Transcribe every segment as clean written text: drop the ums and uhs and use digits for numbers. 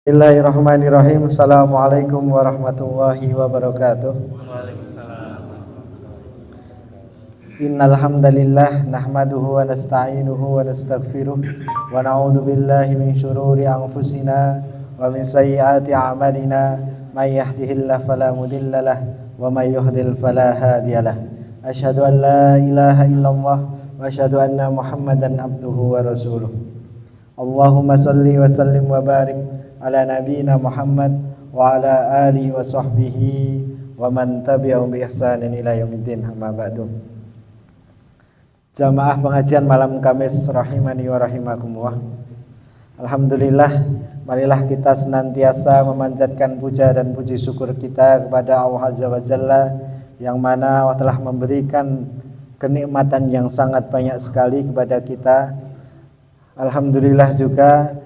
Bismillahirrahmanirrahim. Assalamualaikum warahmatullahi wabarakatuh. Waalaikumsalam. Innal hamdalillah nahmaduhu wa nasta'inuhu wa nastaghfiruh wa na'udzu billahi min syururi anfusina wa min sayyiati a'malina may yahdihillahu fala mudhillalah wa may yudhlil fala hadiyalah. Asyhadu an la ilaha illallah wa asyhadu anna Muhammadan abduhu wa rasuluh. Allahumma shalli wa sallim wa barik ala nabiyina Muhammad wa ala alihi wa sahbihi wa man tabi'ahum bi ihsanin ila yaumiddin, amma ba'du. Jamaah pengajian malam Kamis rahimani wa rahimakumullah. Alhamdulillah, marilah kita senantiasa memanjatkan puja dan puji syukur kita kepada Allah Azza wa Jalla yang mana Allah telah memberikan kenikmatan yang sangat banyak sekali kepada kita. Alhamdulillah juga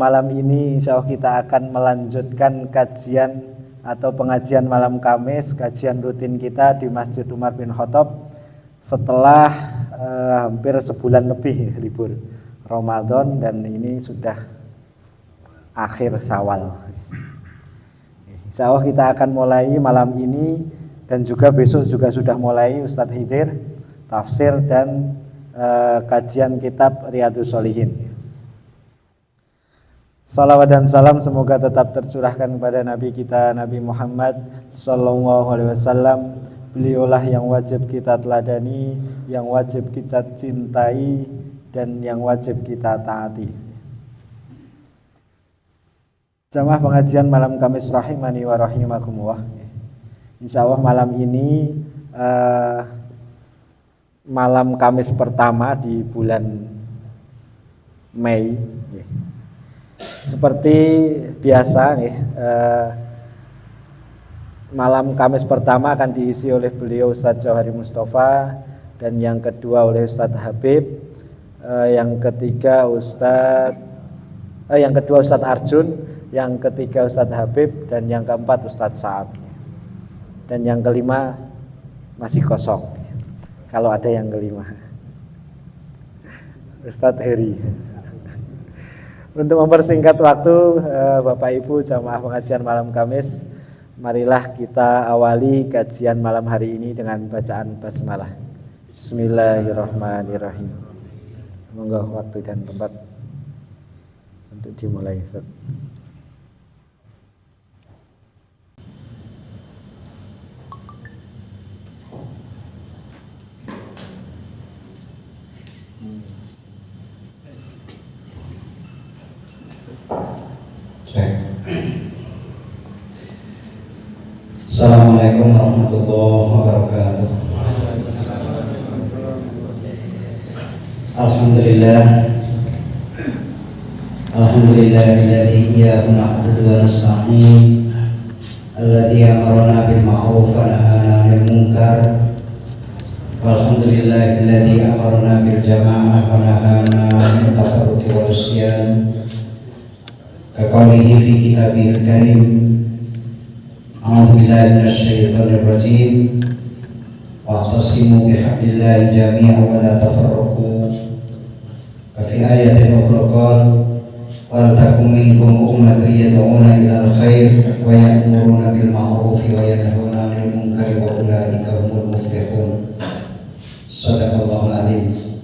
malam ini insya Allah kita akan melanjutkan kajian atau pengajian malam Kamis, kajian rutin kita di Masjid Umar bin Khattab setelah hampir sebulan lebih libur Ramadan, dan ini sudah akhir Syawal. Insya Allah kita akan mulai malam ini dan juga besok juga sudah mulai Ustadz Hidir tafsir dan kajian kitab Riyadhus Shalihin. Salawat dan salam semoga tetap tercurahkan kepada Nabi kita Nabi Muhammad sallallahu alaihi wasallam. Beliaulah yang wajib kita teladani, yang wajib kita cintai, dan yang wajib kita taati. Jamaah pengajian malam Kamis rahimani wa rahimakumullah. Insyaallah malam ini malam Kamis pertama di bulan Mei. Seperti biasa malam Kamis pertama akan diisi oleh beliau Ustadz Jauhari Mustafa, dan yang kedua oleh Ustadz Habib, yang kedua Ustadz Arjun, yang ketiga Ustadz Habib, dan yang keempat Ustadz Saad, dan yang kelima masih kosong. Kalau ada yang kelima, Ustadz Heri. Untuk mempersingkat waktu, Bapak Ibu jamaah pengajian malam Kamis, marilah kita awali kajian malam hari ini dengan bacaan basmalah. Bismillahirrahmanirrahim. Monggo waktu dan tempat untuk dimulai, Ustaz. Assalamualaikum warahmatullahi wabarakatuh. Alhamdulillah, alhamdulillahilladzi iyyahu na'budu wa nasta'in, alladzi amarna bil ma'ruf wa nahana 'anil munkar, walhamdulillahilladzi amarna bil jama'ah wa nahana 'anil tafarruqi wal isyan, kaqaulihi fi kitabihil karim. A'udzu billahi minasyaitonir rajim. Wa'tasimu bihablillahi jami'an wa la tafarraqu. Wa fi ayatin ukhra qala wal takum minkum ummatun yad'una ilal khair wa ya'muruna bil ma'ruf wa yanhauna 'anil munkari wa ulaika humul muflihun. Shadaqallahul 'azim.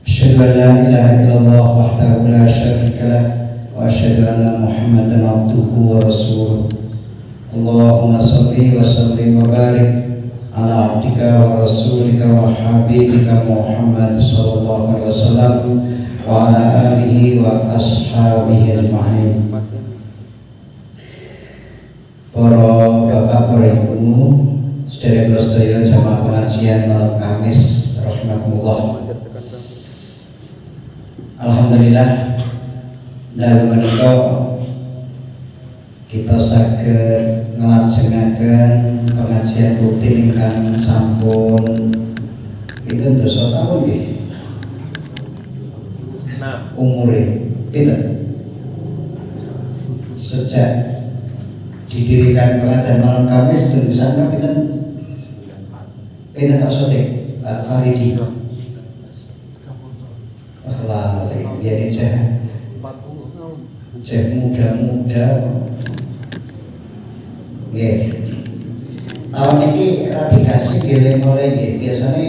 Asyhadu an la ilaha illallah wahdahu la syarika lah wa asyhadu anna Muhammadan abduhu wa rasuluh. Allahumma salli wa sallim wa barik ala abdika wa rasulika wa habibika Muhammad sallallahu alaihi wasallam wa ala alihi wa ashabihi ajma'in. Para bapak, para ibu, saudara sedaya jamaah pengajian malam Kamis rahimakumullah. Alhamdulillah, dalu menika kita saged nglajengaken pengajian rutin ingkang sampun pinten dosa tahun nggih? Umure pinten? Sejak didirikan pengajian malam Kamis dan sana pinten Pak Sotik, Pak Faridi. Lali biar aja. Cek muda-muda. Nggih. Tahun ini radikasi gile mulai nggih. Biasanya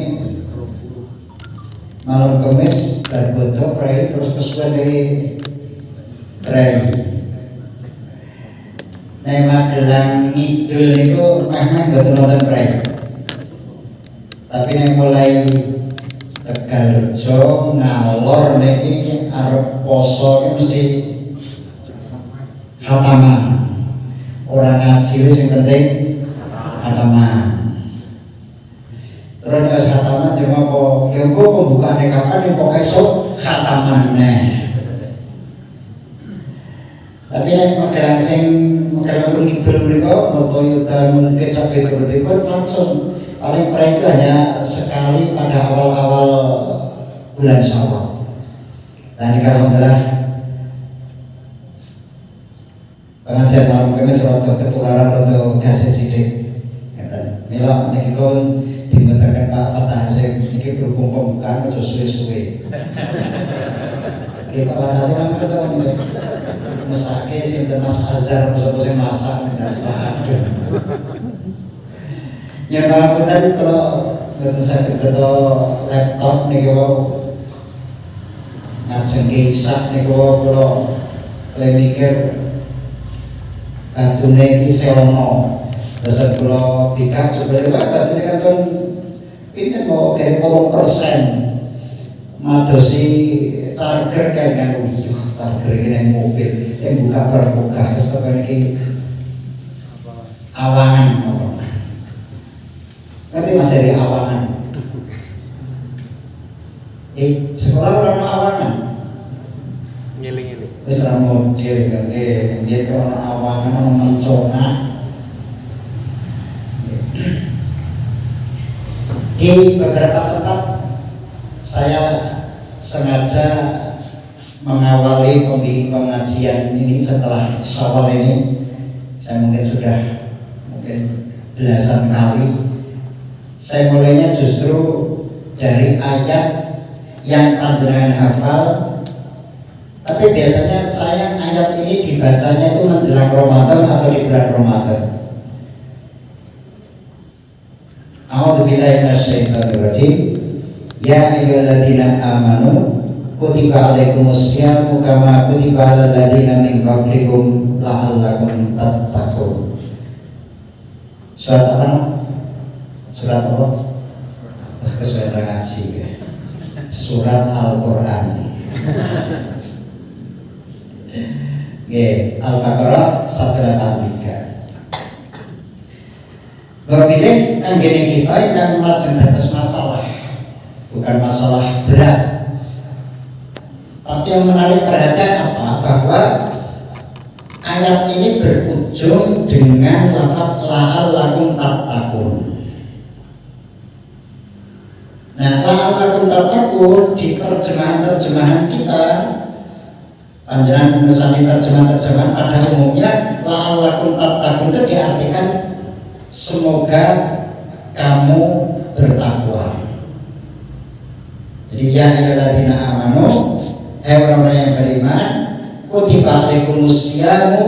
malam Kamis berbodo prai terus kesuwen dari prai. Nek Magelang Ngidul niku meh mboten wonten prai. Tapi nek mulai Tegalrejo ngalor niki arep poso ki mesti khataman. Orang ngaji wis sing penting khataman. Terus wis khataman yo apa? Ya engko pembukaane kapan nek kok esuk khataman neh. Tapi nek Magelang sing Magelang Kidul mriku Toyota mungkin sampai turutipun langsung paling pernah itu hanya sekali pada awal-awal bulan Syawal. Dan alhamdulillah pengajian malam kami suatu ketularan atau kasih sidik. Mila nek iku dimbetaken Pak Fatah Hasyim iki berhubung pembukaan aja suwe-suwe. Nggih Pak Fatah Hasyim nang ketemu nggih. Mesake sinten Mas Azhar sapa sing masak aduh. Ya pangapunten kalau betul saged betul laptop niki wau ngajeng kisah niku wau kula le mikir batune iki sewono. Dasar kula pikir sebenarnya batune kanton pinten mau kene 8% madosi charger kan iya charger iki nang mobil yang buka berbuka wis tekan iki awangan apa. Tapi masih ada awangan. Sekolah orang awangan. Ngiling-ngiling. Wis ora model kan dia orang awangan orang mencona. Di beberapa tempat saya sengaja mengawali pengajian ini setelah Syawal ini. Saya mungkin sudah belasan kali. Saya mulainya justru dari ayat yang panjenengan hafal, tapi biasanya saya ayat ini dibacanya itu menjelang Ramadan atau di bulan Ramadan. A'udzubillahi minasyaitonirrajim. Ya ayyuhalladzina amanu kutiba alaikumusyamu kama kutiba alal ladzina min qablikum la'allakum tattaqun. Surat apa? Surat apa? Kesuwen ngaji ya. Surat Al-Qur'an. Nggih, Al-Baqarah 183. Bahwa kanggene kita ingkang lajeng dados masalah, bukan masalah berat. Tapi yang menarik perhatian apa? Bahwa ayat ini berujung dengan lafaz la'allakum tattaqun. Nah, la'allakum tattaqun di terjemahan-terjemahan kita, panjenengan misalnya terjemahan-terjemahan pada umumnya la'allakum tattaqun itu diartikan semoga kamu bertakwa. Jadi ya ayyuhalladzina amanu, hai orang-orang yang beriman, kutiba alaikumusyamu,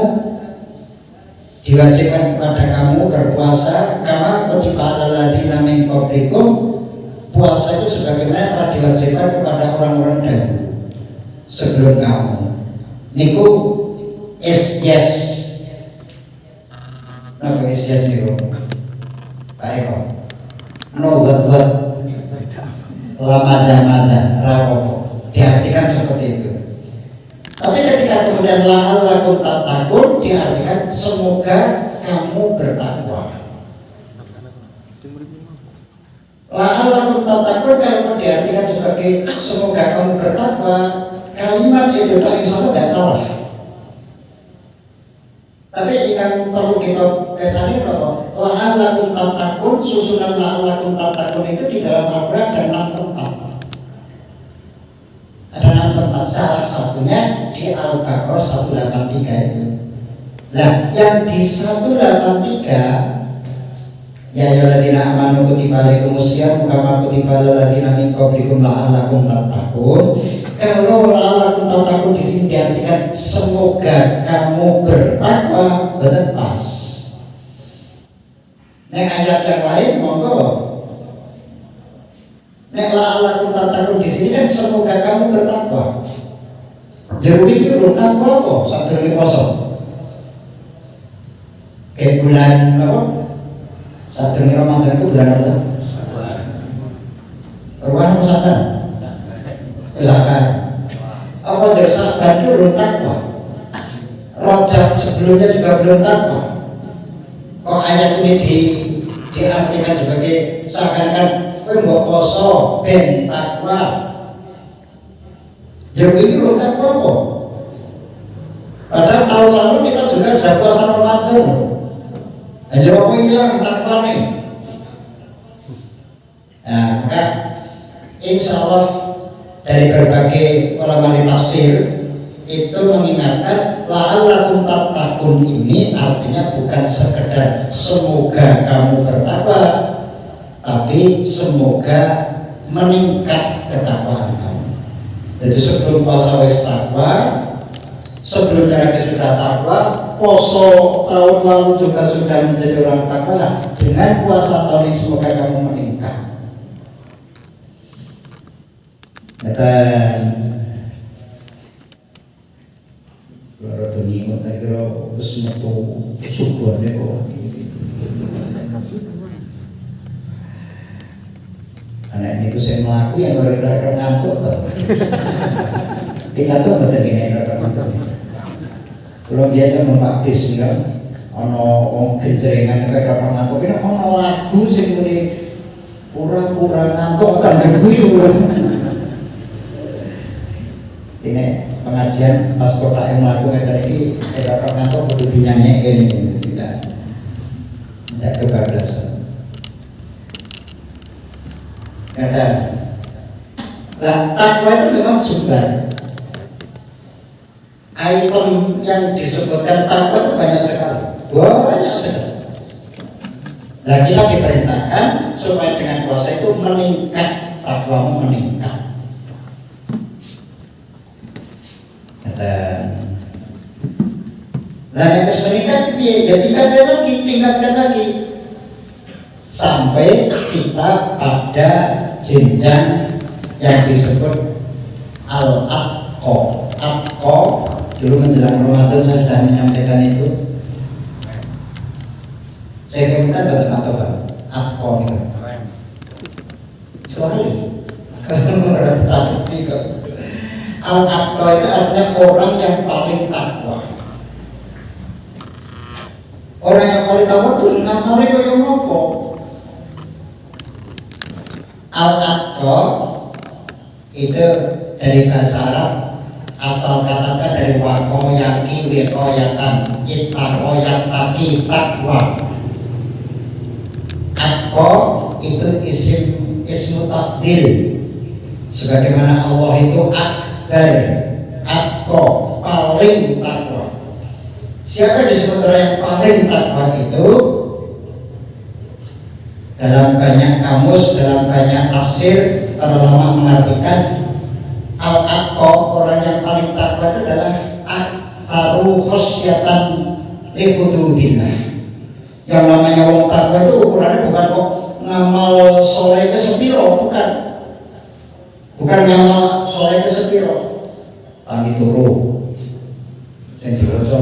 diwajibkan kepada kamu berpuasa, kama kutiba alal ladzina min qablikum. Puasa itu sebagaimana telah diwajibkan kepada orang-orang dahulu sebelum kamu. Niku yes. Napa yes niku? Pak Eko. No what lamada rapopo. Diartikan seperti itu. Tapi ketika kemudian la'allakum tattaqun diartikan semoga kamu bertakwa. La'allakum tattaqun kalau diartikan sebagai semoga kamu bertakwa, kalimat itu tak insya Allah nggak salah. Tapi yang perlu kita kesani bahwa la'allakum tattaqun, susunan la'allakum tattaqun itu di dalam Al-Quran ada 6 tempat. Ada 6 tempat, salah satunya di Al-Baqarah 183 itu. Nah, yang di 183 Ya ayyuhalladzina amanu kutiba alaikumusiyam kama kutiba alal ladzina min qablikum la'allakum tattaqun. Kalau la'allakum tattaqun di sini diartikan semoga kamu bertakwa, benar pas. Nek ayat yang lain monggo. Nek la'allakum tattaqun di sini kan semoga kamu bertakwa. Jero iki lho takwa apa sadurunge poso. Bulan apa? Sadurunge Ramadan itu bulan apa? Ruan Sabar. Sabar. Apa dari Sabar itu belum takwa? Rajab sebelumnya juga belum takwa. Kok ayat ini diartikan sebagai seakan-akan kowe mbok poso ben takwa. Jadi ini belum takwa kok. Padahal tahun lalu kita juga sudah puasa Ramadan. Hanya apa hilang takwa nih. Nah, maka insya Allah dari berbagai ulama tafsir itu mengingatkan la'allakum tattaqun ini artinya bukan sekedar semoga kamu bertakwa, tapi semoga meningkat ketakwaan kamu. Jadi sebelum puasa wis takwa, sebelum terakhir sudah takwa, poso tahun lalu juga sudah menjadi orang takwa. Nah, dengan puasa tahun ini semoga kamu meningkat. Dan kalau dunia kita kira semua tu syukurnya kok. Anak ini saya melaku yang berada ngantuk tak? Kita tuh nggak tadi nih ngantuk. Kalau dia ada membaptis kan, ono kencengan kayak orang ngantuk, ini ono lagu sih muni pura-pura ngantuk kan guyu. Ini pengajian pas kota yang melakukan tadi kayak orang ngantuk butuh dinyanyiin tidak kebablasan. Kata, lah takwa itu memang jumlah item yang disebutkan takwa itu banyak sekali. Nah kita diperintahkan supaya dengan puasa itu meningkat, takwamu meningkat. Kata, nah yang meningkat ya tingkatkan lagi sampai kita pada jenjang yang disebut al-atqa. Atqa dulu menjelang Ramadan saya sudah menyampaikan itu. Saya kira betul atau atqa itu. Sorry, al-atqa itu artinya orang yang paling takwa. Orang yang paling takwa itu namanya kaya ngopo. Al-atqa itu dari bahasa Arab, asal kata dari wakoyaki wikoyatan itakoyataki takwa. Atqa itu ismu tafdil, sebagaimana Allah itu akbar, atqa paling takwa. Siapa disebut orang yang paling takwa itu? Dalam banyak kamus, dalam banyak tafsir, para ulama mengartikan al-atqa, orang yang paling takwa itu adalah aktsaru khasyatan li hududillah. Yang namanya wong takwa itu ukurannya bukan kok ngamal soleh ke sepiro, bukan ngamal soleh ke sepiro. Tangi turu, yang diwaca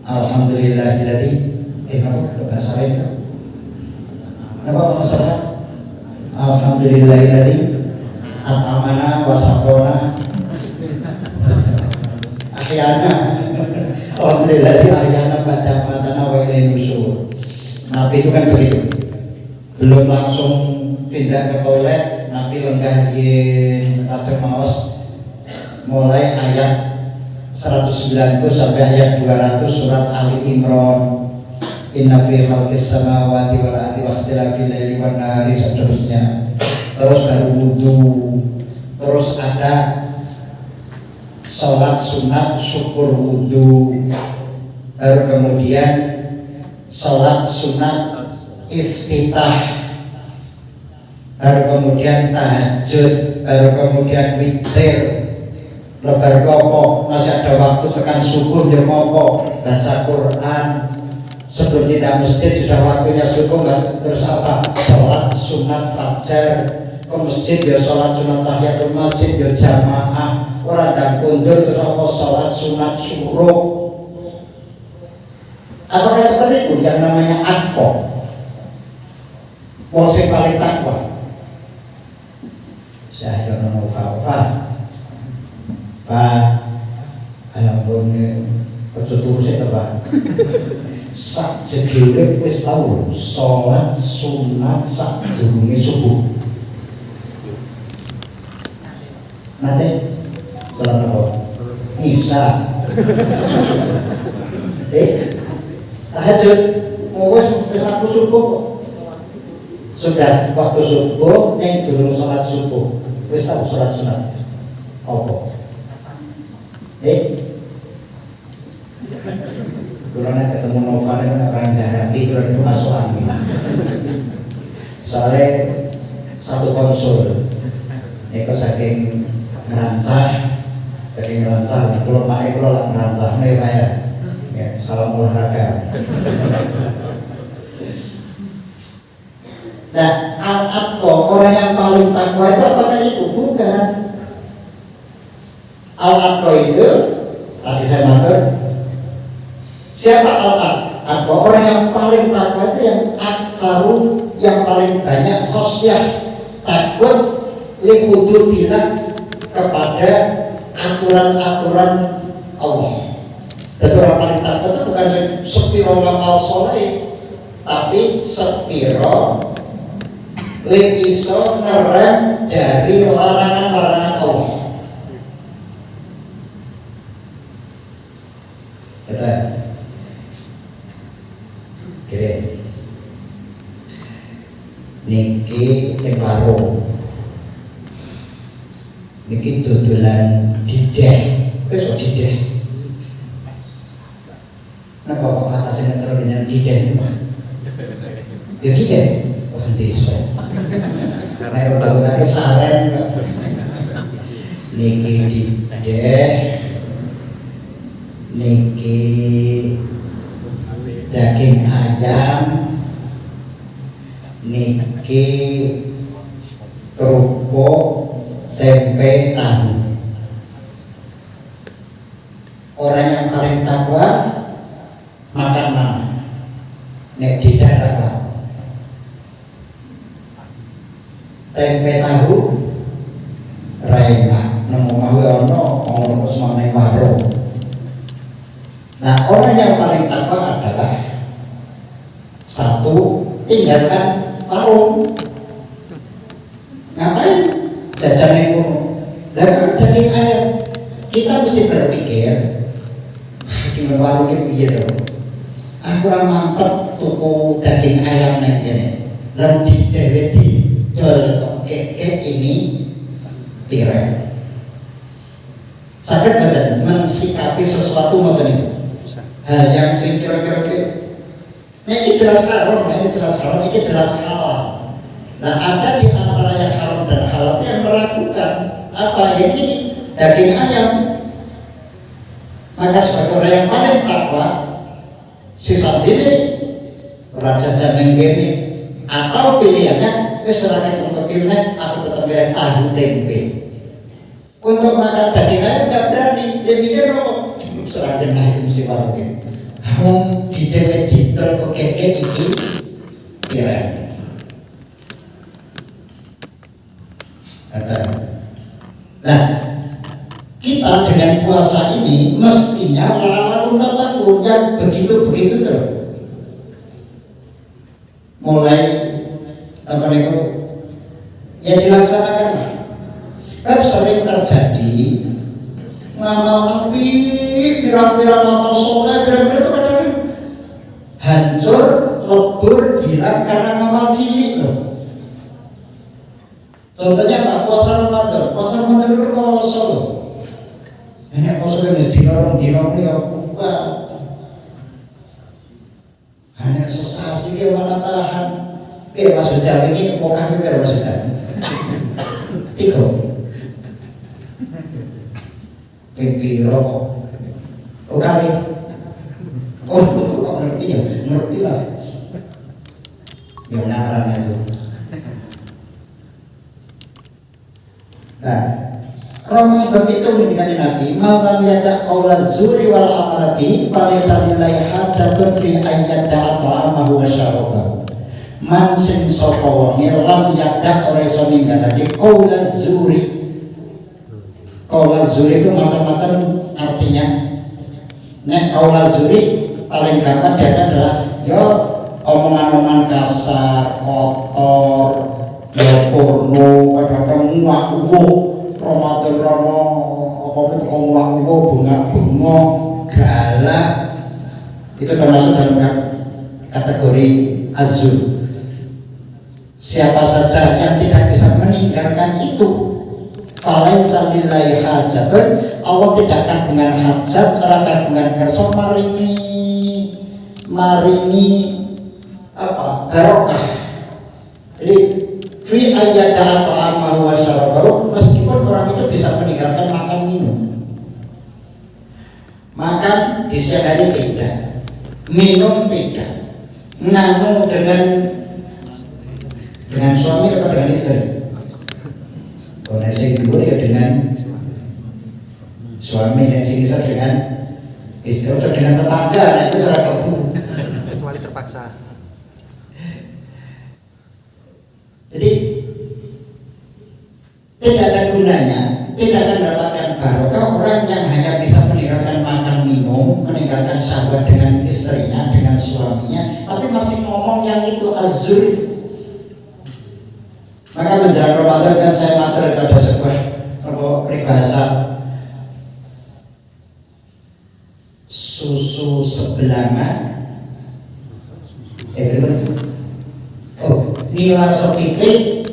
alhamdulillahilladzi bukan salah. Apa masalah? Alhamdulillahilladzi at'amana wa saqona ahyana. Alhamdulillahilladzi ahyana ba'da matana wa ilaihi nusyur. Nabi itu kan begitu. Belum langsung tindak ke toilet, Nabi lenggah yen lajeng maos mulai ayat 190 sampai ayat 200 surat Ali Imran. Inna fi khalqis samawati wal ardi wa ikhtilafil laili wan nahari, seterusnya. Terus baru wudu, terus ada salat sunat syukur wudu, baru kemudian salat sunat iftitah, baru kemudian tahajud, baru kemudian witir, lebar kopo, masih ada waktu tekan subuh ya kopo, baca Quran. Sebelum kita masjid sudah waktunya subuh, terus apa? Sholat sunat fajar, ke masjid ya sholat sunat tahiyatul masjid ya jamaah, orang dan kundur terus apa? Sholat sunat suruh. Apakah seperti itu yang namanya atqo? Wong sing paling takwa. Saya ono Fa. Alam bone ojo terus itu Pak. Sak jegile wis tau salat sunat sak durunge subuh. Nate salat apa? Isya. Tahajud. Wis aku subuh. Sudah waktu subuh ning durung salat subuh. Wis tau salat sunat. Apa? Kalau ketemu Nova dengan orang Garapi, kalau itu masuk angin. Soalnya satu konsul, ini kok saking ngerancah, kalau makanya kalau ngerancah, nih saya, ya salam olahraga. Nah, al-atqo, orang yang paling takwa itu apakah itu? Bukan. Al-atqo itu, tadi saya matur, siapa al-atqo? Orang yang paling takwa itu yang aktaru, yang paling banyak khosyah, takut lihudutillah kepada aturan-aturan Allah. Dan orang paling takwa itu bukan sepiro ngamal soleh, tapi sepiro iso ngerem dari larangan-larangan Allah. Kata kira niki teng warung niki dodolan dideh, wis kok dideh. Nah kok atasnya terus dengan dideh, ya dideh, wah desa. Karena bangunannya saren, niki dideh, niki daging ayam, niki kerupuk, tempe, tahu. Orang yang paling takwa makan mana? Nek di daerah tempe tahu enak, nemu mawe ono semangat warung. Nah, orang yang paling takwa adalah satu, tinggalkan warung. Ngapain jajan itu? Dan daging ayam, kita mesti berpikir, di warung itu gitu. Aku orang mantep tuku daging ayam nih, lalu dideweti, dol keke ini tirai. Sakit badan mensikapi sesuatu macam itu. Hal yang sing kira-kira ini jelas haram, ini jelas haram, ini jelas halal. Nah, ada di antara yang haram dan halal itu yang meragukan apa ini daging ayam. Maka sebagai orang yang paling takwa, sisa ini raja jangan gini, atau pilihannya serahkan untuk pilihan, aku tetap milih tahu tempe. Untuk makan daging ayam nggak berani, dia mikir kok serahkan ayam mesti warungin. Kamu di dewet didol kok keke iki kira. Kata, nah kita dengan puasa ini mestinya lalu tertentu yang begitu terus. Mulai apa nih yang dilaksanakan lah. Kan sering terjadi ngamal api, pirang-pirang ngamal soleh, pirang-pirang itu kadang hancur, lebur, hilang karena ngamal cilik loh. Contohnya apa? Puasa Ramadan itu puasa loh. Ini puasa yang mesti dorong ya kuat. Hanya sesasi dia mana tahan. Biar maksudnya ini mau kami biar maksudnya 3 pipi rokok kali kok ngerti ya? Ngerti lah yang ngarang itu. Nah, Ramadan itu menjadi Nabi malam yada qaula zuri wal amala bi falaysa lillahi hajatun fi ayyada ta'amahu wa syarabahu. Man sing sapa wonge lam yada ora iso ninggalake qaula zuri. Qaula zuri itu macam-macam artinya. Nek qaula zuri paling gampang dia adalah yo omongan-omongan kasar, kotor, ya porno, kadang-kadang nguak-nguak Ramadan rono apa itu nguak-nguak bunga-bunga galak itu termasuk dalam kategori azul. Siapa saja yang tidak bisa meninggalkan itu falaisa lillahi hajatun, Allah tidak kagungan hajat, ora kagungan kersa maringi apa barokah. Jadi fi ayyada ta'amahu wa syarabahu, meskipun orang itu bisa meninggalkan makan minum. Makan di siang hari tidak, minum tidak, nganu dengan suami atau dengan istri. Kalau nasi dulu ya dengan suami, nasi istri dengan istri, atau dengan tetangga, nah itu secara kebu. Kecuali terpaksa. Jadi tidak ada gunanya, tidak akan mendapatkan barokah orang yang hanya bisa meninggalkan makan minum, meninggalkan sahabat dengan istrinya, dengan suaminya, tapi masih ngomong yang itu azul. Maka menjelang Ramadan kan saya matur itu ada sebuah peribahasa susu sebelanga nila setitik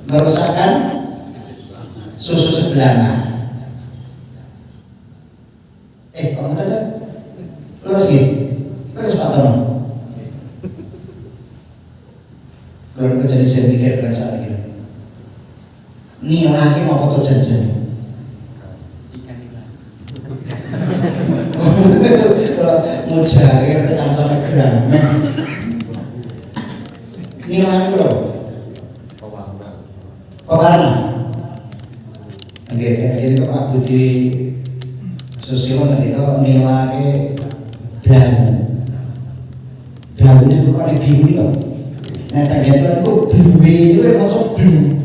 merusakkan susu sebelanga. Kamu ada? Terus gitu? Terus Pak Tono? Kalau jadi saya mikirkan saat ini nila ini mau foto janjian mau jair dengan sampai gramnya nila itu loh pewarna. Oke, jadi Pak Budi Susilo nanti kau nila ke belamu itu kan yang bingung loh. Nah, ternyata kok blue itu masuk blue.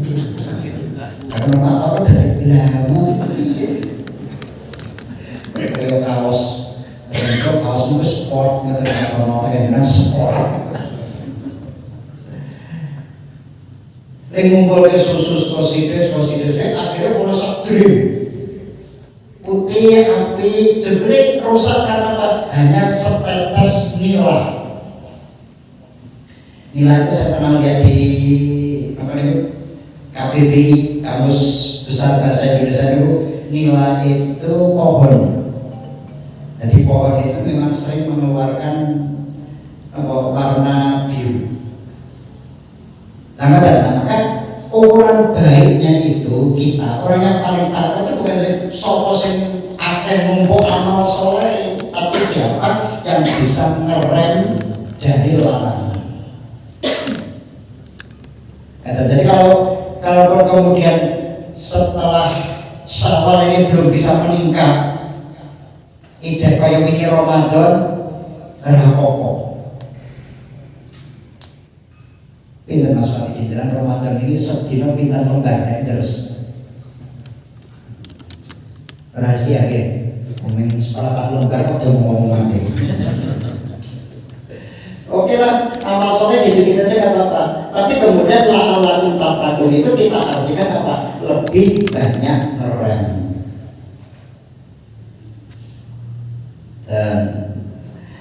Karena Pak Toto dari belamu kayak kaos, kayak kaos itu sport, nggak ada apa-apa kayak sport. Yang ngumpul ke susu skosides, akhirnya rusak dream. Putih, api, jebret rusak karena apa? Hanya setetes nila. Nila itu saya pernah lihat di KBBI, Kamus Besar Bahasa Indonesia itu. Nila itu pohon. Jadi pohon itu memang sering mengeluarkan warna biru. Nah, maka ukuran baiknya itu kita, orang yang paling tahu itu bukan sopo sing akan numpuk amal soleh, tapi siapa yang bisa ngerem dari larangan. Jadi kalau kemudian setelah Syawal ini belum bisa meningkat, ijek kaya wingi Ramadan rapopo. Pinten Mas Wali dinten Ramadan ini sedina pinten lembar nek terus. Rahasia ya. Ngomong sepakat lembar kok ngomong-ngomong. Oke lah, amal soleh gitu-gitu saja nggak apa-apa. Tapi kemudian laku takun itu kita artikan apa? Lebih banyak ngerem. Dan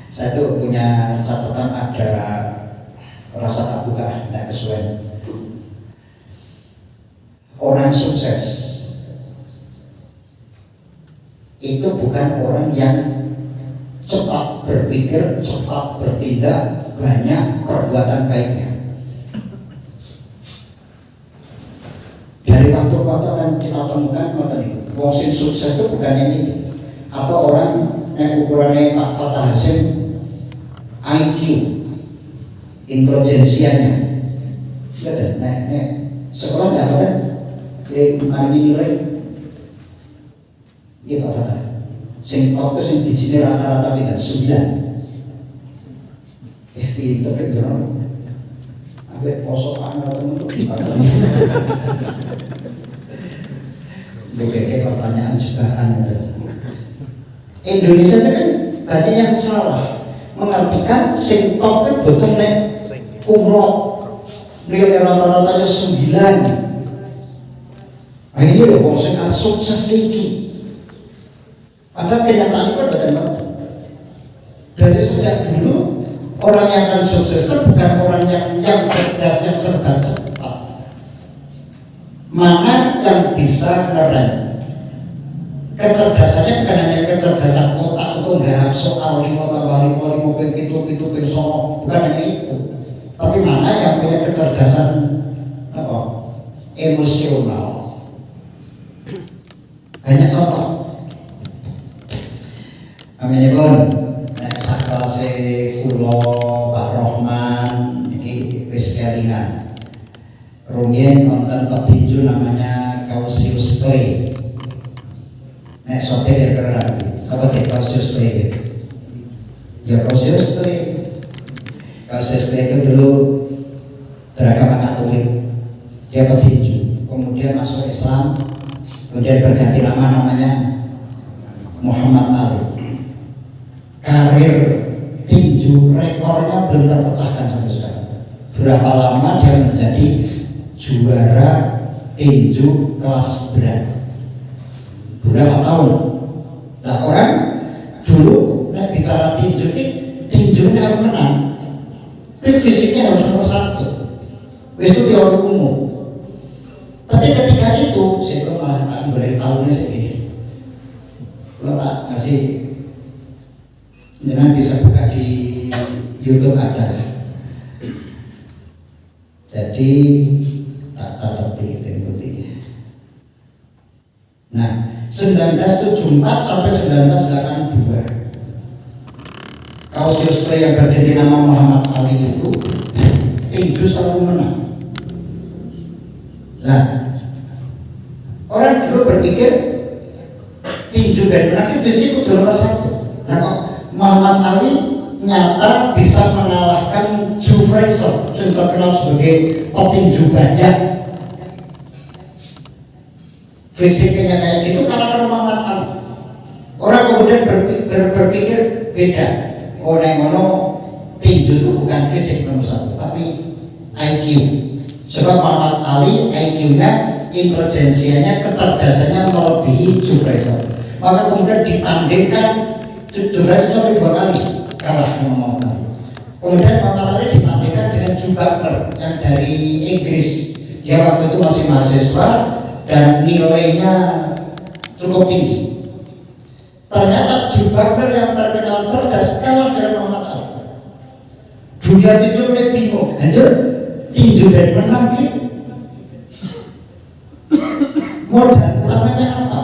saya tuh punya catatan ada rasa tak buka, tak kesuwen. Orang sukses itu bukan orang yang cepat berpikir, cepat bertindak, banyak perbuatan baiknya. Dari waktu ke waktu akan kita temukan wong sing sukses itu bukan yang itu. Atau orang yang ukurannya Pak Fatah Hasim IQ, intelijensianya. Betul, sekolah nggak apa kan? Ini nilai, iya Pak Fatah. Sing top sing di sini rata-rata kita 9. Pinter kan jorong. Ambek posokan atau untuk kayak pertanyaan sebaran. Indonesia kan banyak yang salah mengartikan sing top itu bocor nek kumlot nilai rata-ratanya 9. Nah ini loh wong sing sukses iki. Padahal kenyataan itu bagaimana? Dari sejak dulu orang yang akan sukses itu bukan orang yang cerdas, yang serba cepat. Mana yang bisa ngerem? Kecerdasannya bukan hanya kecerdasan otak untuk menggarap soal 5 tambah 5 5 soal, bukan hanya itu. Tapi mana yang punya kecerdasan apa? Emosional. Banyak contoh. Aminipun nek sak kelas kula Pak Rohman iki wis kelingan. Rumiyin wonten petinju namanya Cassius Clay. Nek sote bergerak, apa teh Cassius Clay? Ya Cassius Clay. Cassius Clay itu dulu beragama Katolik, dia petinju, kemudian masuk Islam, kemudian berganti nama namanya Muhammad Ali. Karir tinju rekornya belum terpecahkan sampai sekarang. Berapa lama dia menjadi juara tinju kelas berat? Berapa tahun? Nah orang dulu bicara tinju ini, tinjunya harus menang, tapi fisiknya harus nomor 1. Itu teori umum. Tapi ketika itu, saya malah tak boleh tahu nih sih. Kalau tak kasih, jangan bisa buka di YouTube ada. Jadi tak catat di putihnya. Nah, 1974 sampai 1982 Cassius Clay yang berganti nama Muhammad Ali itu tinju selalu menang. Nah, orang dulu berpikir tinju dan menang fisik itu nomor 1. Nah kok Muhammad Ali nyata bisa mengalahkan Joe Frazier yang terkenal sebagai petinju badak. Fisiknya kayak gitu karena Muhammad Ali. Orang kemudian berpikir beda. Orang ngono tinju itu bukan fisik nomor 1, tapi IQ. Sebab Muhammad Ali IQ-nya, intelijensianya, kecerdasannya melebihi Joe Frazier. Maka kemudian ditandingkan Joe Frazier sampai 2 kali kalah Muhammad Ali. Kemudian Muhammad Ali ditandingkan dengan Joe Butler yang dari Inggris. Dia waktu itu masih mahasiswa dan nilainya cukup tinggi. Ternyata Joe Butler yang terkenal cerdas kalah dengan Muhammad Ali. Dunia itu mulai bingung. Tinju dan menang gitu. Modal utamanya apa?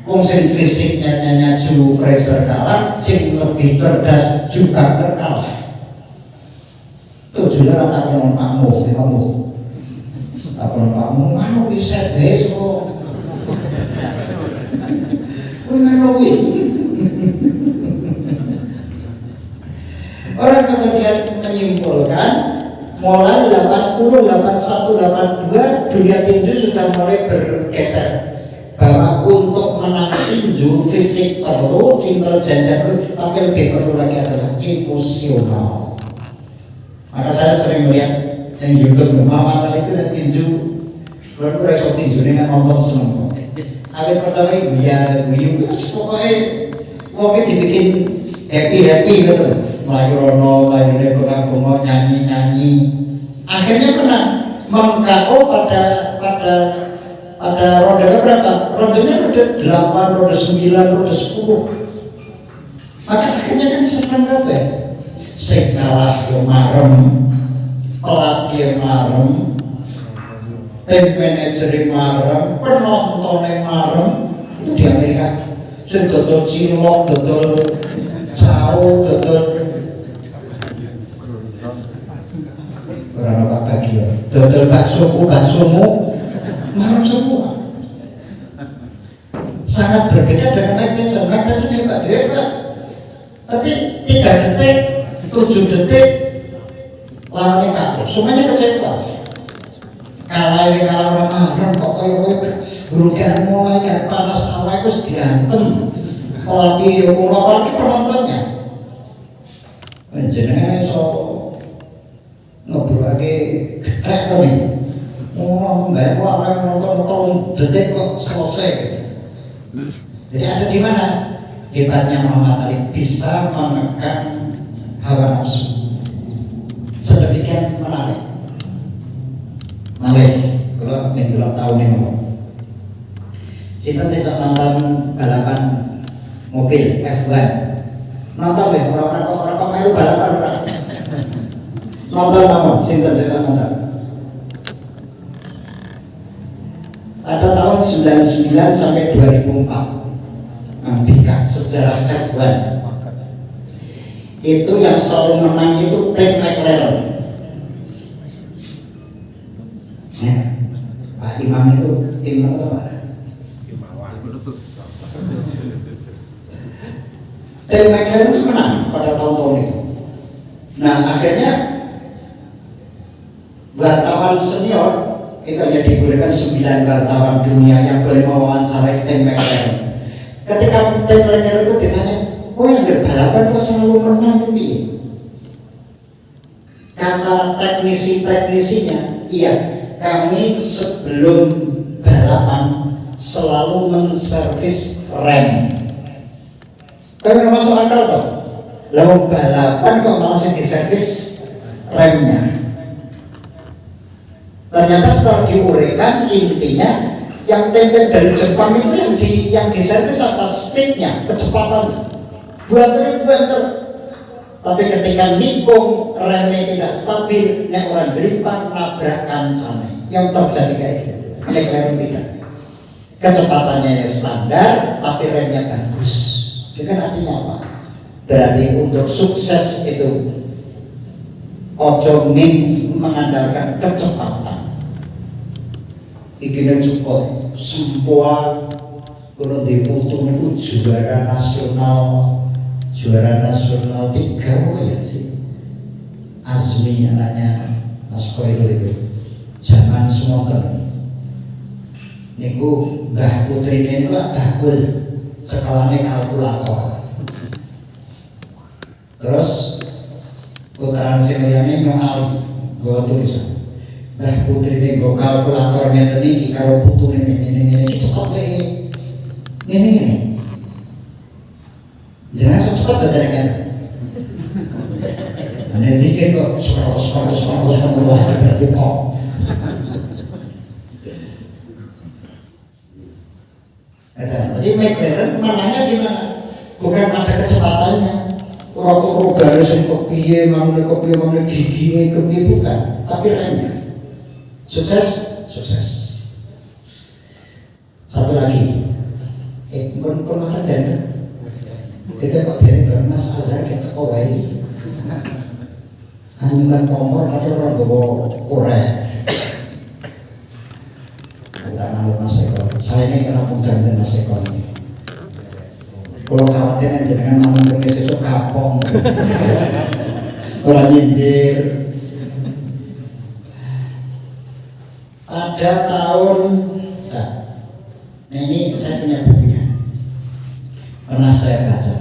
Wong sing fisiknya nyanya Joe Frazier kalah, sing lebih cerdas juga berkalah. Tujuannya rata konon pakmu, kamu. Konon pakmu, mana bisa besok? Mana orang kemudian menyimpulkan mulai 80, 81, 82 dunia tinju sudah mulai bergeser bahwa untuk menang tinju fisik perlu, intelijensi perlu, tapi lebih perlu lagi adalah emosional. Maka saya sering melihat yang YouTube Muhammad Ali itu dan tinju, kalau reso tinju ini nonton seneng. Ada pertama ya guyu, pokoknya pokoknya dibikin happy gitu. Melayu bengak-bengok, nyanyi. Akhirnya menang, meng-KO pada ronde berapa? Rondenya ronde 8, ronde 9, ronde 10. Maka akhirnya kan senang kabeh. sing kalah yo marem, pelatih marem, tim manajer marem, penontonnya marem. Itu di Amerika. Sing dodol cilok, dodol jauh, dodol orang apa lagi ya? Dodol baksomu marem semua. Sangat berbeda dengan Tyson. Tyson hebat, tapi 3 detik, 7 detik lawannya kalah, semuanya kecewa. Kalah orang marem kok koyo rugian mulai kayak panas awal itu diantem pelatih pulau apalagi penontonnya. Jenengan iso ngebrake getrek to niku. Mbak orang nonton detik kok selesai. Jadi ada di mana hebatnya Muhammad Ali, bisa menekan hawa nafsu sedemikian menarik. Mari kalau mendelok tahun ini sinten sing nonton balapan mobil F1 nonton ya orang-orang kok melu balapan ora nonton apa sinten sing nonton. Pada tahun 99 sampai 2004 Ambika sejarah F1 itu yang selalu menang itu tim McLaren ya. Pak Imam itu tim apa Pak? Tim McLaren itu menang pada tahun-tahun itu. Nah akhirnya wartawan senior itu hanya dibolehkan 9 wartawan dunia yang boleh mewawancarai tim McLaren. Ketika tim McLaren itu ditanya, oh yang berbalapan kok selalu menang itu? Kata teknisi-teknisinya, iya kami sebelum balapan selalu menservis rem. Kami masuk akal toh. Lalu balapan kok malah diservis remnya. Ternyata setelah diuraikan intinya yang tim-tim dari Jepang itu yang diservis atas speednya, kecepatan buanter. Tapi ketika nikung remnya tidak stabil, nek orang beripan nabrakan sana. Yang terjadi kayak gitu. McLaren tidak. Kecepatannya yang standar, tapi remnya bagus. Itu kan artinya apa? Berarti untuk sukses itu ojo mengandalkan kecepatan. Ikine cukup semua kalau diputung itu juara nasional 3 apa ya sih? Azmi anaknya Mas Koirul itu zaman semonten niku Mbah Putrine niku lak bakul sekalane kalkulator. Terus putaran siliane nyongali gua tulisan Mbah Putrine nggo kalkulator ngene iki karo putune ngene iki cepet le. Ngene. Jangan cepet aja Ane dikit kok sekolah berarti kok. Jadi McLaren menangnya di mana? Bukan pada kecepatannya. Orang garis yang kepiye, mana gigi, kepiye bukan. Tapi remnya. Sukses. Satu lagi. Bukan makan dan kita kok dari Mas Azhar kita kok wae. Anjungan kompor atau orang bawa korek. Kita manut Mas Eko. Saya ini kena penjamin Mas Eko ini. Kalau khawatir yang jenengan manut ke sesuk kapong. Orang nyindir. Ada tahun, nah ini saya punya bukunya. Pernah saya baca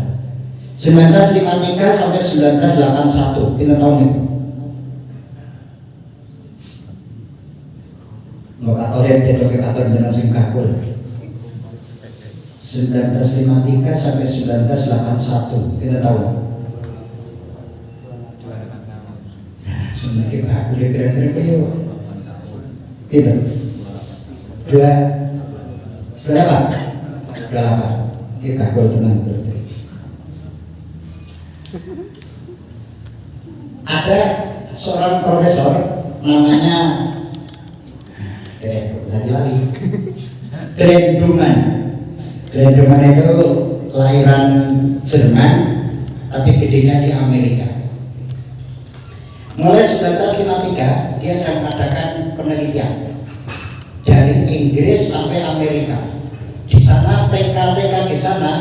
1953 sampai 1981 kita tahun ini. Lokatorin lokator jenengan sing kakul 1953 sampai 1981 kita tahu. Nah, semakin kakul kira-kira kayak itu berapa? Kita kakul tenang berarti. Ada seorang profesor namanya lagi Glenduman. Glenduman itu lahiran Jerman tapi gedenya di Amerika. Mulai 1953 dia akan mengadakan penelitian dari Inggris sampai Amerika. Di sana TK-TK di sana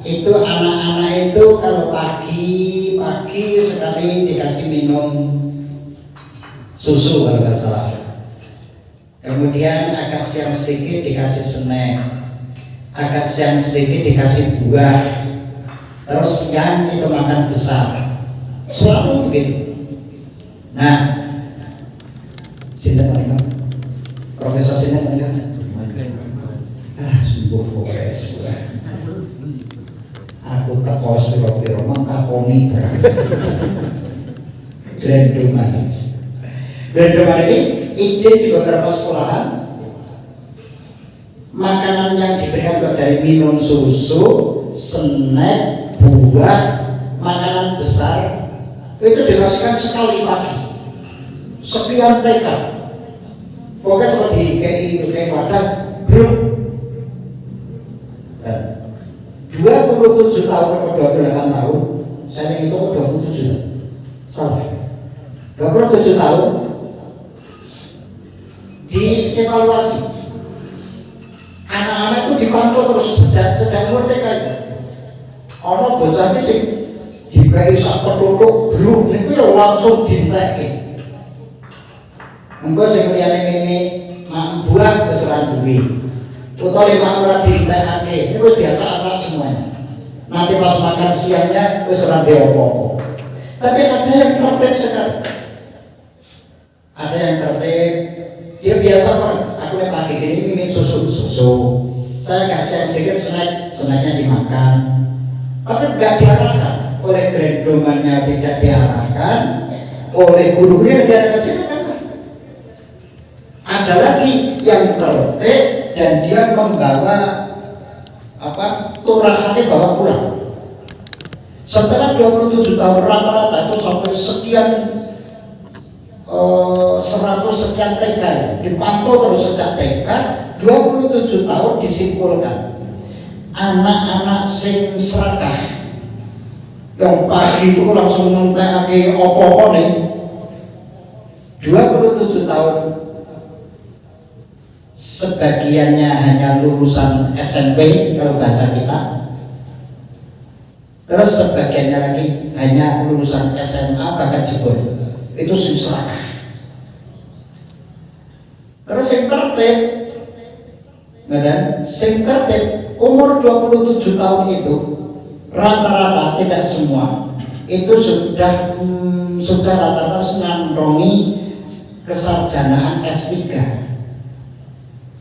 itu anak-anak itu kalau pagi sekali dikasih minum susu kalau nggak salah. Kemudian agak siang sedikit dikasih snack, agak siang sedikit dikasih buah, terus siang itu makan besar. Selalu begitu. Nah, sinten menika? Profesor sinten menika? Sungguh profesor. Aku teko piro-piro mengkakoni barang. Glenduman ini izin di beberapa sekolahan. Makanan yang diberikan dari minum susu, snack, buah, makanan besar itu dikasihkan sekali pagi. Sekian TK. Pokoknya kalau di KI wadah grup 27 tahun atau 28 tahun, saya itu 27 salah 27 tahun dievaluasi. Anak-anak itu dipantau terus sejak mulai TK. Ono bocah sing dikai sak penduduk grup niku ya langsung dinteke. Engko sing liyane mimi mak buah wis ora duwe. Utawa mak ora dintekake, niku diacak-acak semuanya. Nanti pas makan siangnya wis ora ndek apa-apa. Tapi ada yang tertib sekali. Ada yang tertib, dia biasa banget. Aku nih pagi gini ingin susu. Saya kasih sedikit snacknya dimakan. Tapi nggak diarahkan. Oleh Glendumannya tidak diarahkan, oleh gurunya tidak diarahkan. Ada lagi yang tertib dan dia membawa turahannya bawa pulang. Setelah 27 tahun rata-rata itu sampai sekian 100 sekian TK dipantau terus sejak TK 27 tahun disimpulkan anak-anak sing serakah yang pagi itu langsung ngentekake opo-opo nih 27 tahun sebagiannya hanya lulusan SMP kalau bahasa kita, terus sebagiannya lagi hanya lulusan SMA bahkan jebol. Itu sing serakah. Terus sing tertib, sing tertib umur 27 tahun itu rata-rata, tidak semua, itu sudah rata-rata mengantongi kesarjanaan S3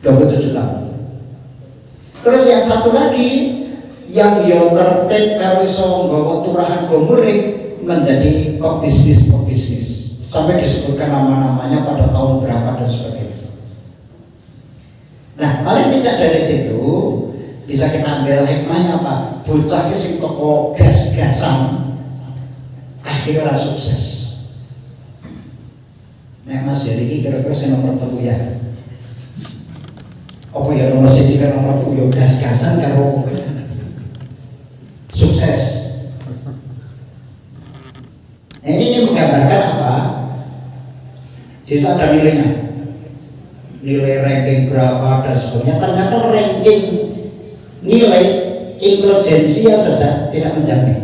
27 tahun. Terus yang satu lagi yang yo tertib karo iso nggawa turahan go murid menjadi pebisnis sampai disebutkan nama-namanya pada tahun berapa dan sebagainya. Nah, paling tidak dari situ bisa kita ambil hikmahnya apa? Bocah sing toko gas-gasan akhirnya sukses. Nah, Mas Yari kira-kira saya nomor telu ya. Apa ya nomor 1 kan nomor telu ya gas-gasan karo sukses. Nah, ini menggambarkan apa? Jadi ada nilainya, nilai ranking berapa dan sebagainya. Ternyata ranking nilai intelijensia saja tidak menjamin.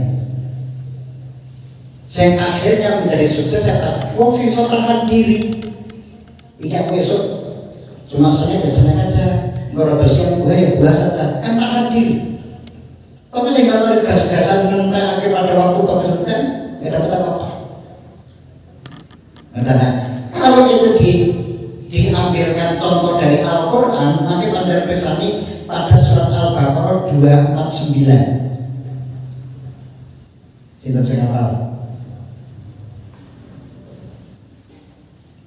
Yang akhirnya menjadi sukses saya wong sing iso tahan diri. Iki aku esuk cuma seneng aja, ngerotos yang buah saja, kan tahan diri. Tapi saya nggak tahu gas-gasan tentang pada waktu Pak kan nggak dapat apa-apa. Nah, kalau itu diambilkan contoh dari Al-Quran, nanti Panjang Pesani pada surat Al-Baqarah 249. Kita saya hafal.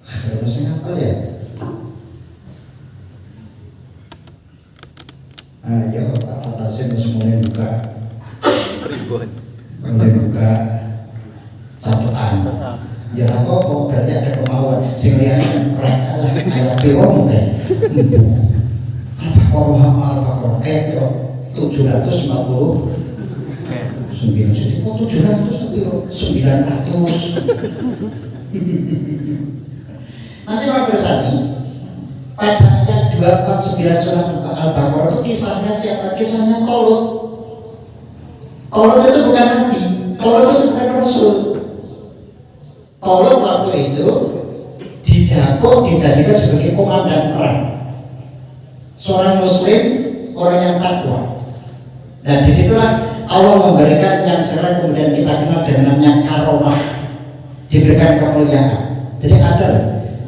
Kalau saya hafal ya. Ya Pak Fatasin mulai buka catatan. Ya apa berarti ada kemauan. Sing liyane rek lah kayak piro mungkin. Al-Baqarah piro? 740. Sembilan sih, kok 700 piro? 900. Nanti Pak Bersani pada ayat 249 surat Al-Baqarah itu kisahnya siapa? Kisahnya Tolut. Tolut itu bukan nabi, Tolut itu bukan rasul. Tolut waktu itu didapuk dijadikan sebagai komandan perang. Seorang muslim, orang yang takwa. Nah disitulah Allah memberikan yang sekarang kemudian kita kenal dengan namanya karomah, diberikan kemuliaan. Jadi ada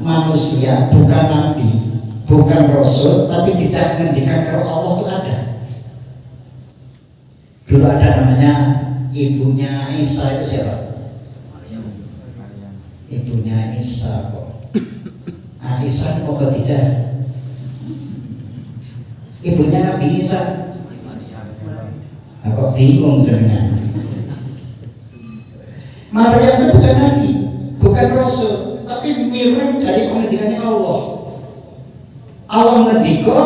manusia bukan nabi, bukan rasul, tapi tidak menghentikan kalau Allah itu ada. Dulu ada namanya ibunya Isa itu siapa? Ibunya Isa kok. Isa itu Khadijah. Ibunya Nabi Isa. Nah, kok bingung jenengan? Maryam itu bukan nabi, bukan rasul, tapi mirip dari penghentikannya Allah. Allah ngendika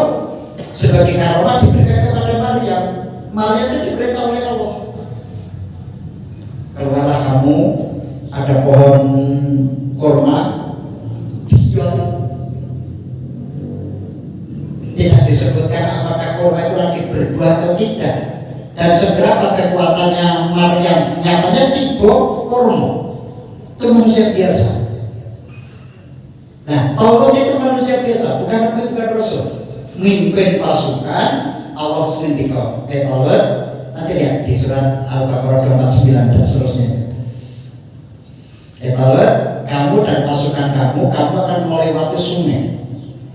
sebagai karomah diberikan kepada Maryam. Maryam itu diperintah oleh Allah. Keluarlah kamu, ada pohon kurma, diam. Tidak disebutkan apakah kurma itu lagi berbuah atau tidak. Dan seberapa kekuatannya Maryam, nyatanya tiga kurma. Itu manusia biasa. Nah, Tolut itu manusia biasa, bukan nabi, bukan rasul. Mimpin pasukan, Allah sendika. Tolut, nanti lihat di surat Al-Baqarah 249 dan seterusnya. Tolut, kamu dan pasukan kamu akan melewati sungai.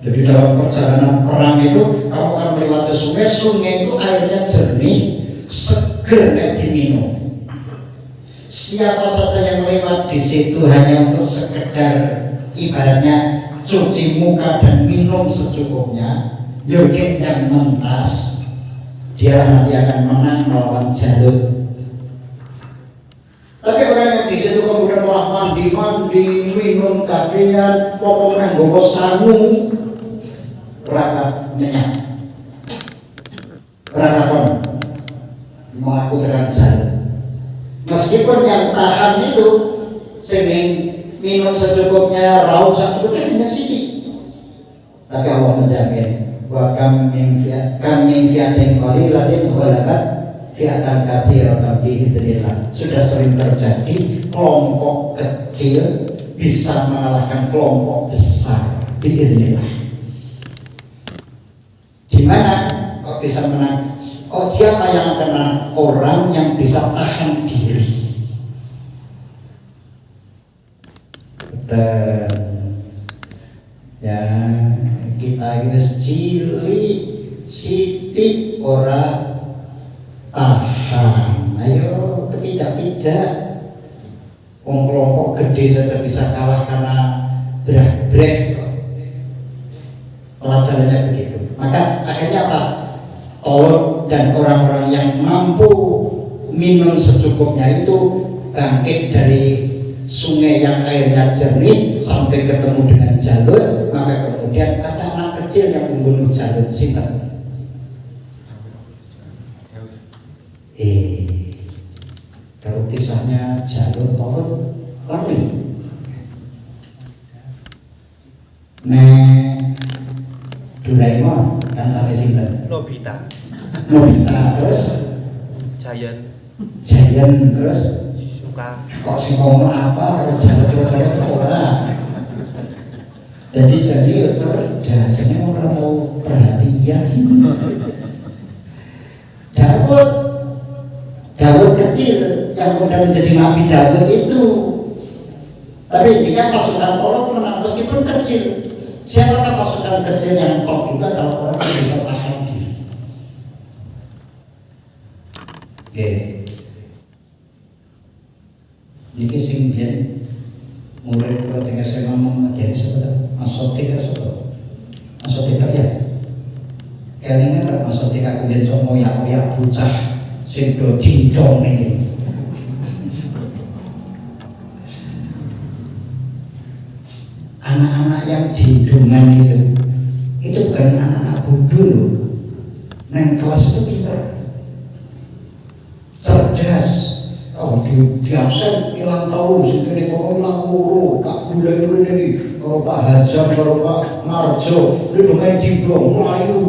Jadi dalam perjalanan perang itu, kamu akan melewati sungai. Sungai itu airnya jernih, seger kayak diminum. Siapa saja yang lewat di situ hanya untuk sekedar ibaratnya cuci muka dan minum secukupnya, joget dan mentas, dia nanti akan menang melawan Jalut. Tapi orang yang di situ kemudian malah mandi, minum kakian, pokoknya bawa sangu, rapat menyak, rapat mau aku terang Jalut. Meskipun yang tahan itu sering minum secukupnya, raup secukupnya hanya sedikit, tapi Allah menjamin wa kam min fiatin qalilatin ghalabat fiatan katsiratan biidznillah. Sudah sering terjadi kelompok kecil bisa mengalahkan kelompok besar biidznillah. Di mana kok bisa menang? Oh, siapa yang kenal? Orang yang bisa tahan diri. Dan ya kita harus cilik sidik orang tahan. Ayo tidak kelompok gede saja bisa kalah karena break. Pelajarannya begitu. Maka akhirnya apa? Tolut dan orang-orang yang mampu minum secukupnya itu bangkit dari sungai yang airnya jernih sampai ketemu dengan Jalut. Maka kemudian ada anak kecil yang membunuh Jalut. Sinten? Kalau kisahnya Jalut Tolut lagi. Doraemon kan sampai sinten? Nobita terus Giant terus suka kok sih ngomong apa kalau Jalut itu orang. Jadi cerdas orang tahu perhatian. Daud kecil yang kemudian menjadi Nabi Daud itu. Tapi intinya pasukan Tolut menang meskipun kecil. Siapakah pasukan kecil yang top itu adalah orang yang bisa tahan diri. Oke. Niki sing biyen mulai kula tengah saya ngomong aja sebetulnya Masotik ya sebetulnya. Masotik ya. Kelingan kan Masotik aku biyen sok moyak-moyak bocah sing do dindong niki. anak-anak yang dindungan itu bukan anak-anak bodoh loh. Neng kelas itu pinter, cerdas. Oh di absen hilang tahu, segini kok hilang luru, tak boleh ini. Kalau Pak Hajar, kalau Pak Marjo, itu main dindong, melayu.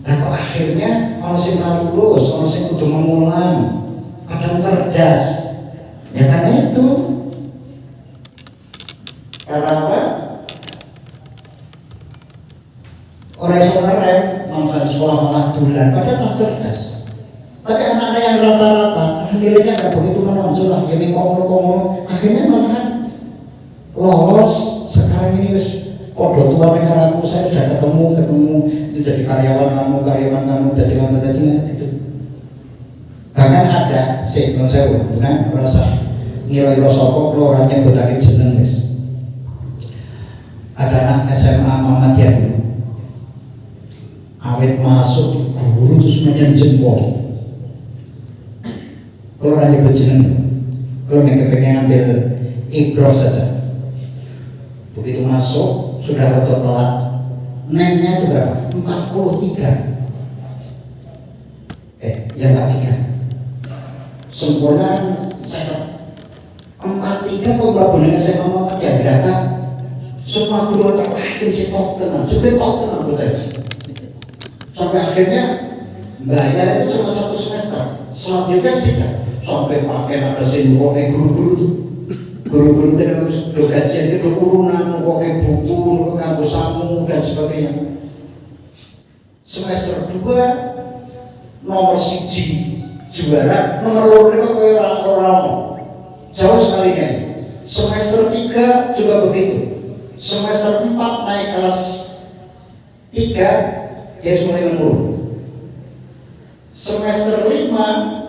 Nah kok akhirnya orang yang lulus, orang yang kudu memulang, kadang cerdas. Ya karena itu. Karena apa? Orang yang ngerem, mangsa di sekolah malah dulan, padahal cerdas. Tapi anak-anak yang rata-rata, nilainya nggak begitu menonjol lah, ya komo-komo, akhirnya malah lolos. Sekarang ini podo tua negara aku, saya sudah ketemu itu jadi karyawan kamu jadi itu. Bahkan ada sih, saya benar merasa nilai rosoko keluarannya botakin seneng guys. Ada anak SMA Muhammadiyah dulu, awet masuk guru terus menyen jempol. Kalau aja berjeneng, kalau mereka pengen ambil ibroh saja, begitu masuk sudah rata telat, naiknya itu berapa? 43. Ya enggak 3. Sempurna kan saya 43 kok mbak boneka saya ngomong ya berapa? Semua guru tak itu top tenang, sampai top tenang betul. Sampai akhirnya bayar itu cuma 1 semester, selanjutnya tidak. Sampai pakai ada simbol kayak guru-guru itu dogajian itu urunan mau pakai buku, kampus samu dan sebagainya. Semester 2 nomor 1 juara, nomor 2 itu kayak orang jauh sekali kan. Semester 3 juga begitu. Semester 4 naik kelas 3 dia mulai menurun. Semester 5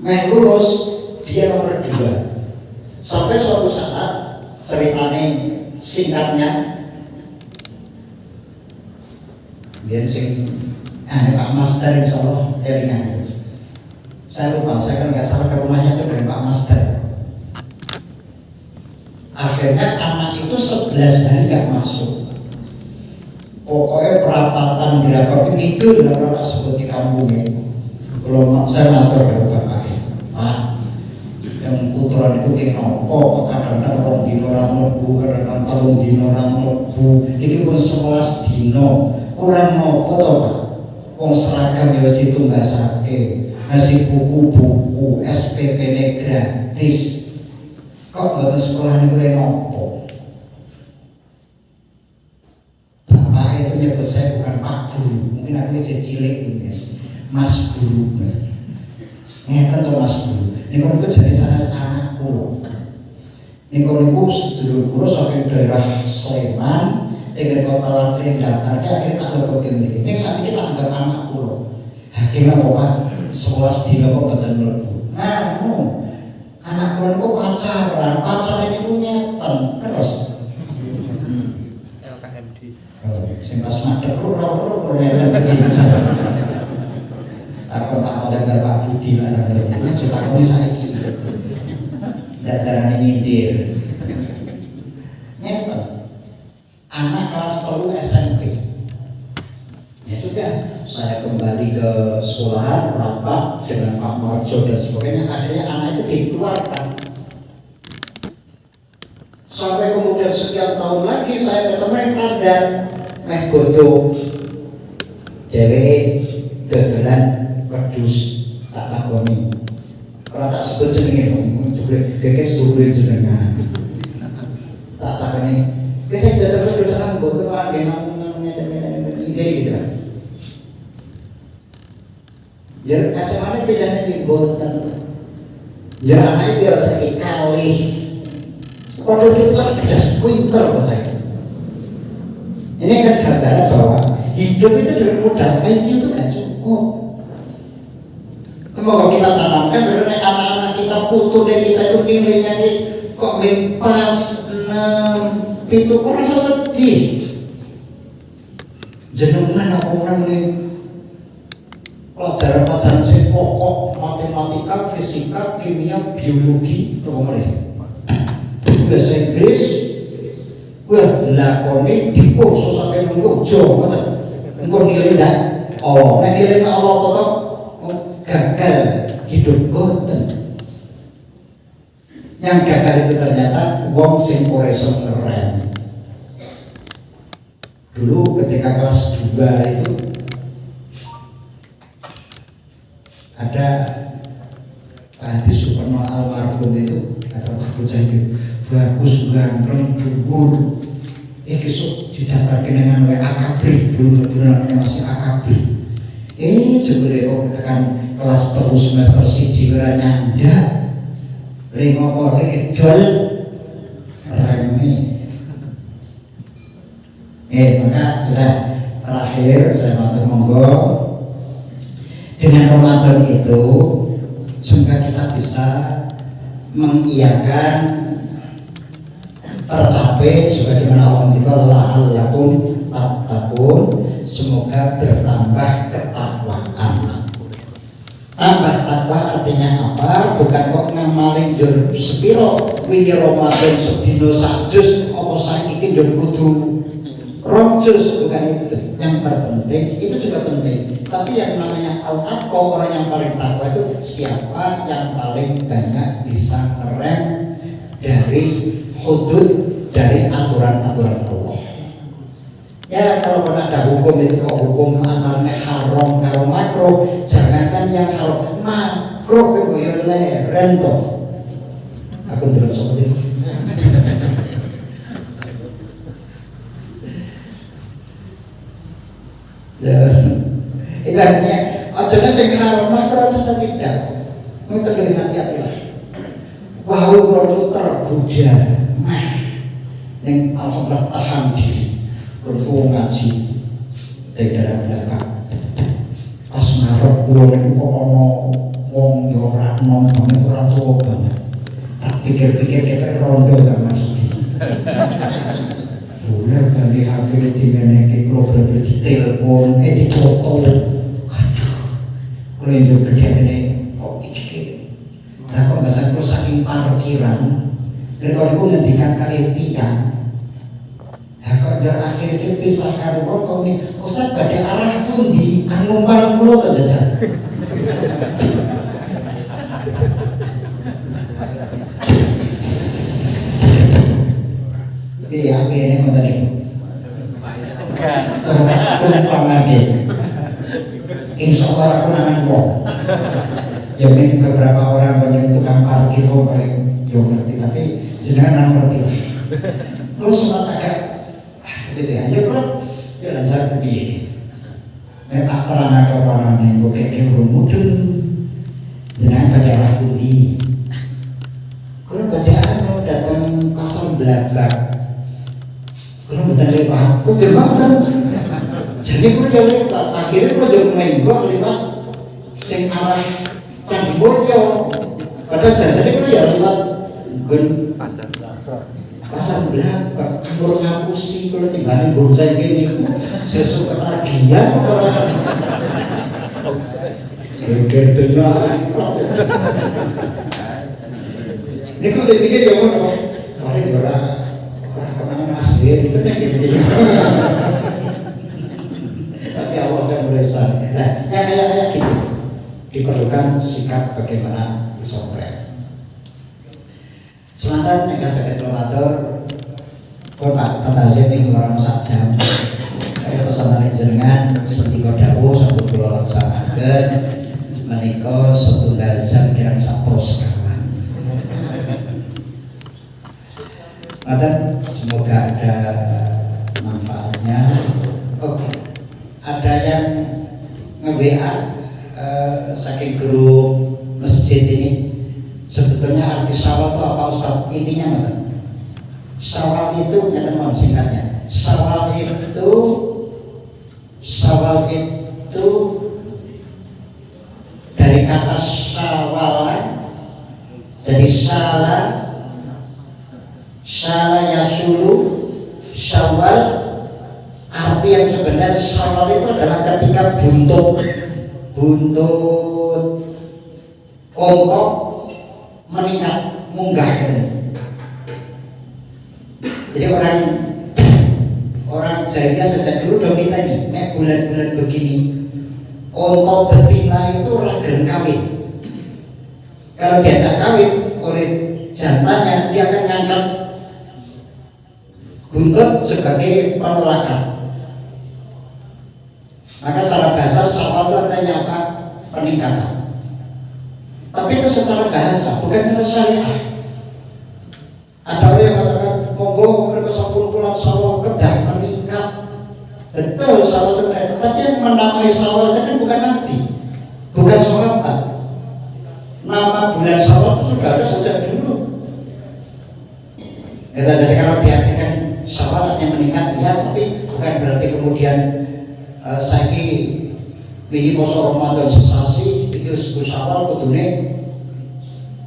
main lulus dia nomor 2. Sampai suatu saat ceritanya singkatnya dia ada Pak Master insyaallah jaringan itu. Saya lupa, saya kan nggak salah ke rumahnya itu dari Pak Master. Akhirnya anak itu 11 hari nggak masuk. Pokoknya perapatan dirapati itu nggak pernah sebut di kampung ini. Kalau saya ngatur ya Bapak. Yang putra itu kayak nopo, kadang-kadang 2 dino orang mlebu, kadang-kadang 3 dino orang mlebu. Ini pun 11 dino, kurang nopo toh Pak. Wong seragam ya harus ditunggasake, ngasih buku-buku, SPP gratis. Kok boten sekolah ini boleh nopo? Bapak itu nyebut saya bukan Pak Guru, mungkin aku ini cilik mungkin, Mas Guru. Ngeten to Mas Guru. Niku jadi sanes anak kula. Niku sedulur kula saking daerah Sleman, tengger kota Latrin daftar akhirnya tak lebok mriki. Nek sakniki tak anggap anak kula. Hakim apa Pak? 11 dina kok boten mlebu. Nah, anak kula niku pacaran niku ngeten terus. LKMD. Sing pas madhep loro ngeten begitu. Aku tak ada Pak Budi lah nanti cerita kami saiki dataran nyindir ngeten anak kelas 3 SMP ya sudah saya kembali ke sekolahan rapat dengan Pak Marjo dan sebagainya akhirnya anak itu dikeluarkan sampai kemudian sekian tahun lagi saya ketemu yang kandang meh bodoh dheweke dodolan wedhus tak takoni. Ora tak sebut jenenge jebule gekes dhuwure jenengan. Tak takoni. Ki sing dadak wedhus nang boten wae ngeten gitu kan. Jadi SMA bedanya di boten. Ya anake biar saiki kalih. Padahal dia cerdas, pinter bahaya. Ini kan gambaran bahwa hidup itu dengan modal IQ itu kan cukup. Kalau kita tanamkan sebenarnya anak-anak kita putu dan kita itu nilainya kok pas 6 itu kok rasa sedih. Jenengan orang nih pelajaran-pelajaran sing pokok matematika, fisika, kimia, biologi, mulai bahasa Inggris, wah lakone diposo sampai nunggu jo ngoten. Engko nilai ndak Allah, nek nilai Allah kok gagal hidup boten. Yang gagal itu ternyata wong sing ora iso ngerem. Dulu ketika kelas 2 itu ada Pak Suparno almarhum itu kata bocah itu bagus ganteng dhuwur iki sok didaftarkan dengan akabri dulu masih akabri jebule kok tekan kelas terus semester 1 ora nyandak lengo edol rame maka sudah terakhir saya matur monggo dengan Ramadan itu semoga kita bisa mengiyakan tercapai sebagaimana Allah mengatakan la'allakum tattaqun, semoga bertambah ketakwaan. Tambah takwa artinya apa? Bukan kok ngamalin jur sepiro wingi Ramadan sedina sajus apa saiki jur kudu rojus, bukan itu. Yang terpenting itu juga penting. Tapi yang namanya al-taqwa, orang yang paling takwa itu siapa yang paling banyak bisa ngerem dari hudud, dari aturan-aturan Allah. Ya kalau ada hukum itu kok hukum antaranya haram karo makruh, jangankan yang haram makruh itu ya leren toh. Aku terus seperti itu. Ya, itu artinya aja sing haram makruh saja tidak. Ngoten lho hati-hatilah. Wahai orang itu tergoda, ning alhamdulillah tahan diri. Kalau ngaji dari dalam belakang, pas ngarep kulo niku kok ono wong yo ora nom banget ora tuwa banget. Tak pikir-pikir kita rondo kan maksudnya. Boleh kali akhirnya dimeneki kulo bener-bener ditelepon, dipoto. Aduh, kulo yang kegiatannya kok iki. Nah kok nggak sampai saking parkiran, kalau aku ngendikan kali tiang. Nah kok jar akhir itu pisah karo kok nih, Ustaz badhe arah pundi? Kan numpang kula to jajan. Iya, ini ngoten niku. Coba tumpang lagi. Insyaallah aku nangan wong. Ya mungkin beberapa orang yang tukang parkir kok paling yo ngerti, tapi jenengan ngerti lah. Terus sempat agak gitu ya, aja kan ya lancar ke piye. Nek tak terangake panane kok keke mudeng. Jenengan pada arah pundi? Kulo badhe datang pasar Blabak. Kulo mboten lewat, kok gimana? Jadi kulo yo lewat, akhirnya kulo yo menggok lewat sing arah Candi Mulyo. Padahal jadi kulo ya lewat nggon pasar Blabak, kanggo ngapusi kulo timbane bocah iki niku sesuk ketagihan ora. Geger tenan. Niku dipikir ya ngono. Paling ora pernah Mas iki nek iki. Tapi Allah akan beresan. Nah, yang kayak gitu diperlukan sikap bagaimana isopres. Selantan nek saged promotor kok Pak Fatazim ing orang sak jam. Kaya pesanane jenengan sedika dawuh sampun kula laksanaken menika setunggal jam kirang sapos sekawan. Semoga ada manfaatnya. Oh, ada yang nge-WA saking grup masjid ini. Sebetulnya arti syawal itu apa Ustaz? Intinya apa? Syawal itu nyata mohon singkatnya. Syawal itu dari kata syawalan. Jadi Syala yasulu syawal, arti yang sebenarnya syawal itu adalah ketika buntut ontok meningkat munggah gitu. Jadi orang jahiliyah sejak dulu udah kita nih, bulan-bulan begini, onto betina itu ragil kawin. Kalau diajak kawin oleh jantannya, dia akan ngangkat buntut sebagai penolakan. Maka secara bahasa sawal itu artinya apa? Peningkatan. Tapi itu secara bahasa, bukan secara syariah. Ada orang yang mengatakan monggo mereka kumpulan sawal kedah meningkat. Betul, sawal itu meningkat. Tapi yang menamai sawal itu kan bukan nabi, bukan sahabat. Nama bulan sawal itu sudah ada sejak dulu. Jadi kalau diartikan syafaatnya meningkat, iya, tapi bukan berarti kemudian saiki wingi poso Ramadan sesasi iki wis Syawal kudune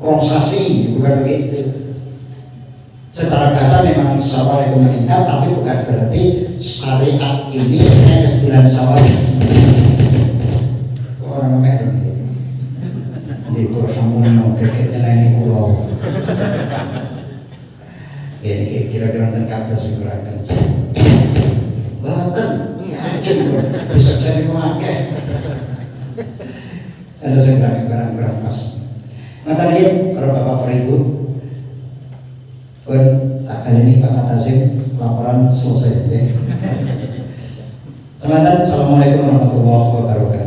rong sasi, bukan begitu. Secara bahasa memang Syawal itu meningkat, tapi bukan berarti syariat ini hanya bulan Syawal. Orang Medan di Turhamun keketnya ini pulau. Ya ini kira-kira tentang kabel segerakan bahkan yakin bisa jadi memakai ada segerakan barang-barang mas. Nah tadi para bapak para ibu pun kali ini Pak Fatazim laporan selesai ya. Semangat. Assalamualaikum warahmatullahi wabarakatuh.